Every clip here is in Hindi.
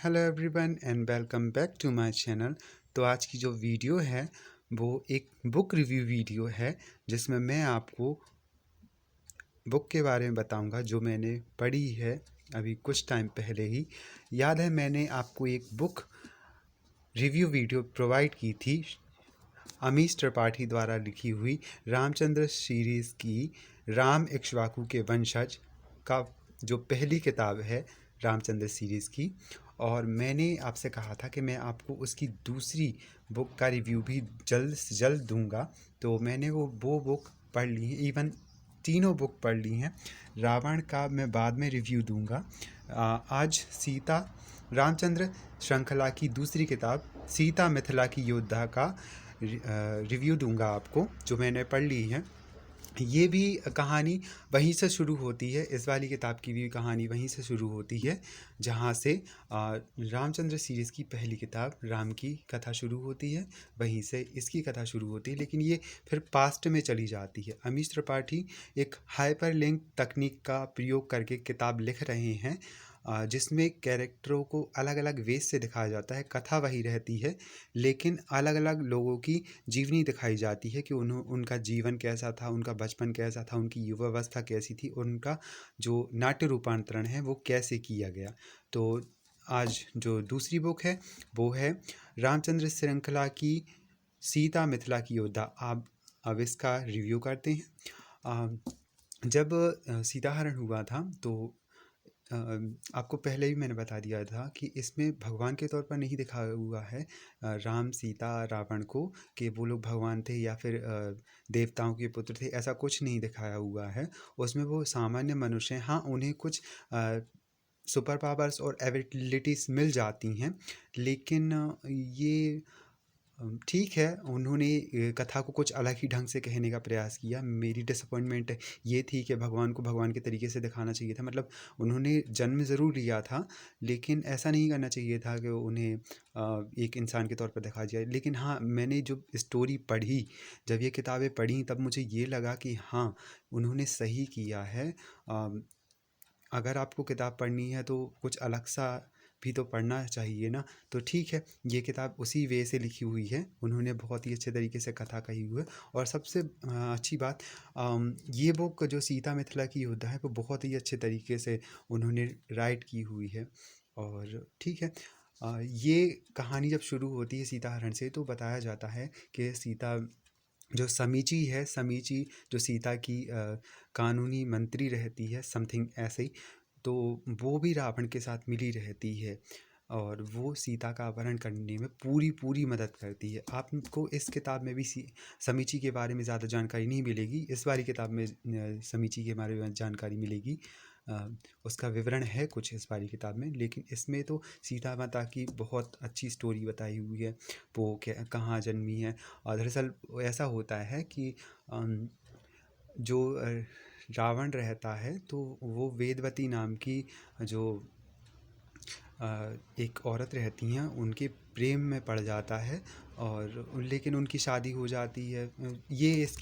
Hello everyone and welcome back to my channel. तो आज की जो वीडियो है वो एक बुक रिव्यू वीडियो है जिसमें मैं आपको बुक के बारे में बताऊंगा जो मैंने पढ़ी है अभी कुछ टाइम पहले ही। याद है मैंने आपको एक बुक रिव्यू वीडियो प्रोवाइड की थी अमीश त्रिपाठी द्वारा लिखी हुई रामचंद्र सीरीज़ की राम इक्ष्वाकु के वंशज का जो पहली किताब है रामचंद्र सीरीज़ की। और मैंने आपसे कहा था कि मैं आपको उसकी दूसरी बुक का रिव्यू भी जल्द से जल्द दूंगा। तो मैंने वो बुक पढ़ ली है, इवन तीनों बुक पढ़ ली हैं। रावण का मैं बाद में रिव्यू दूंगा। आज सीता रामचंद्र श्रृंखला की दूसरी किताब सीता मिथिला की योद्धा का रिव्यू दूंगा आपको, जो मैंने पढ़ ली है। ये भी कहानी वहीं से शुरू होती है, इस वाली किताब की भी कहानी वहीं से शुरू होती है जहाँ से रामचंद्र सीरीज़ की पहली किताब राम की कथा शुरू होती है, वहीं से इसकी कथा शुरू होती है। लेकिन ये फिर पास्ट में चली जाती है। अमीश त्रिपाठी एक हाइपर लिंक तकनीक का प्रयोग करके किताब लिख रहे हैं जिसमें कैरेक्टरों को अलग अलग वेज से दिखाया जाता है। कथा वही रहती है लेकिन अलग अलग लोगों की जीवनी दिखाई जाती है कि उनका जीवन कैसा था, उनका बचपन कैसा था, उनकी युवावस्था कैसी थी, उनका जो नाट्य रूपांतरण है वो कैसे किया गया। तो आज जो दूसरी बुक है वो है रामचंद्र श्रृंखला की सीता मिथिला की योद्धा। आप अब इसका रिव्यू करते हैं। जब सीताहरण हुआ था तो अ, आपको पहले ही मैंने बता दिया था कि इसमें भगवान के तौर पर नहीं दिखाया हुआ है राम सीता रावण को कि वो लोग भगवान थे या फिर देवताओं के पुत्र थे, ऐसा कुछ नहीं दिखाया हुआ है। उसमें वो सामान्य मनुष्य हैं। हाँ, उन्हें कुछ सुपर पावर्स और एबिलिटीज़ मिल जाती हैं, लेकिन ये ठीक है, उन्होंने कथा को कुछ अलग ही ढंग से कहने का प्रयास किया। मेरी डिसअपॉइंटमेंट ये थी कि भगवान को भगवान के तरीके से दिखाना चाहिए था। मतलब उन्होंने जन्म ज़रूर लिया था लेकिन ऐसा नहीं करना चाहिए था कि उन्हें एक इंसान के तौर पर दिखाया जाए। लेकिन हाँ, मैंने जो स्टोरी पढ़ी, जब ये किताबें पढ़ी तब मुझे ये लगा कि हाँ, उन्होंने सही किया है। अगर आपको किताब पढ़नी है तो कुछ अलग सा भी तो पढ़ना चाहिए ना। तो ठीक है, ये किताब उसी वे से लिखी हुई है। उन्होंने बहुत ही अच्छे तरीके से कथा कही हुई है। और सबसे अच्छी बात, ये बुक जो सीता मिथिला की योद्धा है वो बहुत ही अच्छे तरीके से उन्होंने राइट की हुई है। और ठीक है, ये कहानी जब शुरू होती है सीता हरण से तो बताया जाता है कि सीता जो समीची है, समीची जो सीता की कानूनी मंत्री रहती है, समथिंग ऐसे ही। तो वो भी रावण के साथ मिली रहती है और वो सीता का अपहरण करने में पूरी पूरी मदद करती है। आपको इस किताब में भी समीची के बारे में ज़्यादा जानकारी नहीं मिलेगी। इस वाली किताब में समीची के बारे में जानकारी मिलेगी। अ, उसका विवरण है कुछ इस वाली किताब में, लेकिन इसमें तो सीता माता की बहुत अच्छी स्टोरी बताई हुई है। वो क्या कहाँ जन्मी है। और दरअसल ऐसा होता है कि जो रावण रहता है तो वो वेदवती नाम की जो एक औरत रहती हैं उनके प्रेम में पड़ जाता है और लेकिन उनकी शादी हो जाती है। ये इस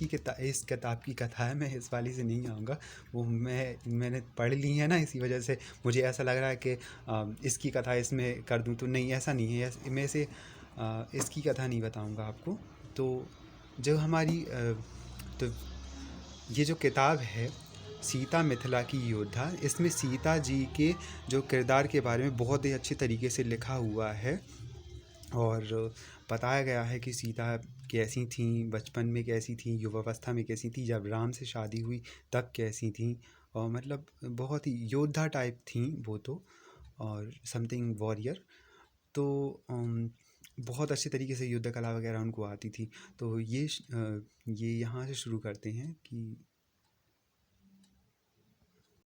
किताब की कथा है, मैं इस वाली से नहीं आऊँगा। वो मैंने पढ़ ली है ना, इसी वजह से मुझे ऐसा लग रहा है कि इसकी कथा इसमें कर दूँ, तो नहीं, ऐसा नहीं है। मैं से इसकी कथा नहीं बताऊँगा आपको। तो जो हमारी तो ये जो किताब है सीता मिथिला की योद्धा, इसमें सीता जी के जो किरदार के बारे में बहुत ही अच्छे तरीके से लिखा हुआ है और बताया गया है कि सीता कैसी थी, बचपन में कैसी थी, युवावस्था में कैसी थी, जब राम से शादी हुई तब कैसी थी। और मतलब बहुत ही योद्धा टाइप थी वो तो, और समथिंग वॉरियर। तो बहुत अच्छे तरीके से युद्ध कला वगैरह उनको आती थी। तो ये यहाँ से शुरू करते हैं कि